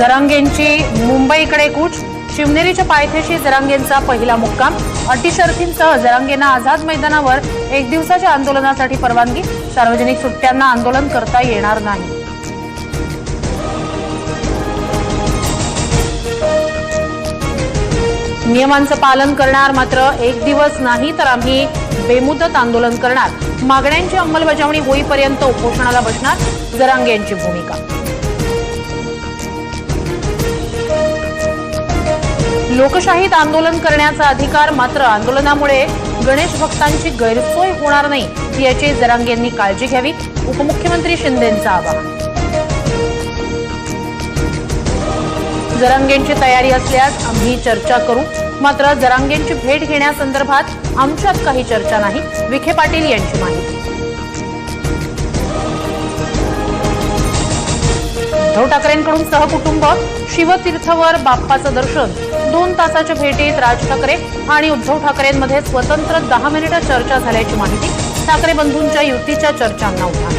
जरांगेंची मुंबईकडे कूच। शिवनेरीच्या पायथ्याशी जरांगेंचा पहिला मुक्काम। अटी शर्तींसह जरांगेंना आझाद मैदानावर एक दिवसाच्या आंदोलनासाठी परवानगी। सार्वजनिक सुट्ट्यांना आंदोलन करता येणार नाही। नियमांचं पालन करणार, मात्र एक दिवस नाही तर आम्ही बेमुदत आंदोलन करणार। मागण्यांची अंमलबजावणी होईपर्यंत उपोषणाला बसणार, जरांगेंची भूमिका। लोकशाहीत आंदोलन करण्याचा अधिकार, मात्र आंदोलनामुळे गणेश भक्तांची गैरसोय होणार नाही याची जरांगेंनी काळजी घ्यावी। उपमुख्यमंत्री शिंदेंचं आवाहन। जरांगेंची तयारी असल्यास आम्ही चर्चा करू, मात्र जरांगेंची भेट घेण्यासंदर्भात आमच्यात काही चर्चा नाही, विखे पाटील यांची माहिती। उद्धव ठाकरेंकडून सहकुटुंब शिवतीर्थवर बाप्पाचं दर्शन। 2 तासाच्या भेटीत राज ठाकरे आणि उद्धव ठाकरेंमध्ये स्वतंत्र 10 मिनिटं चर्चा झाल्याची माहिती। ठाकरे बंधूंच्या युतीच्या चर्चांना उधाण।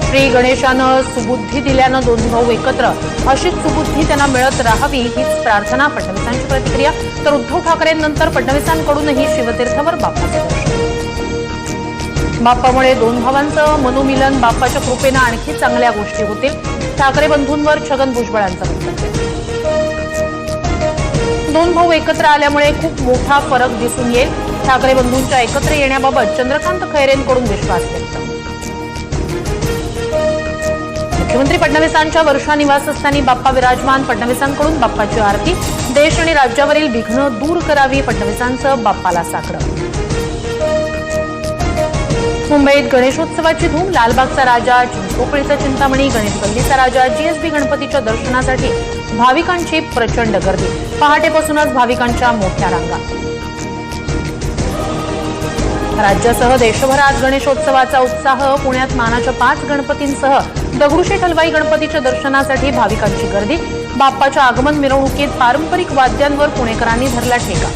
श्री गणेशानं सुबुद्धी दिल्यानं 2 भाऊ एकत्र, अशीच सुबुद्धी त्यांना मिळत राहावी हीच प्रार्थना, फडणवीसांची प्रतिक्रिया। तर उद्धव ठाकरेंनंतर फडणवीसांकडूनही शिवतीर्थवर बाप्पाचं दर्शन। बाप्पामुळे 2 भावांचं मनोमिलन, बाप्पाच्या कृपेनं आणखी चांगल्या गोष्टी होतील। ठाकरे बंधूंवर छगन भुजबळांचं वक्तव्य। 2 भाऊ एकत्र आल्यामुळे खूप मोठा फरक दिसून येईल। ठाकरे बंधूंच्या एकत्र येण्याबाबत चंद्रकांत खैरेंकडून विश्वास व्यक्त। मुख्यमंत्री फडणवीसांच्या वर्षा निवासस्थानी बाप्पा विराजमान। फडणवीसांकडून बाप्पाची आरती। देश आणि राज्यावरील विघ्न दूर करावी, फडणवीसांचं बाप्पाला साकडं। मुंबईत गणेशोत्सवाची धूम। लालबागचा राजा, चिंचपोकळीचा चिंतामणी, गणेश गल्लीचा राजा, जीएसबी गणपतीच्या दर्शनासाठी भाविकांची प्रचंड गर्दी। पहाटेपासूनच भाविकांच्या मोठ्या रांगा। राज्यासह देशभरात गणेशोत्सवाचा उत्साह। पुण्यात मानाच्या 5 गणपतींसह दगडूशेठ हलवाई गणपतीच्या दर्शनासाठी भाविकांची गर्दी। बाप्पाच्या आगमन मिरवणुकीत पारंपरिक वाद्यांवर पुणेकरांनी धरला ठेका।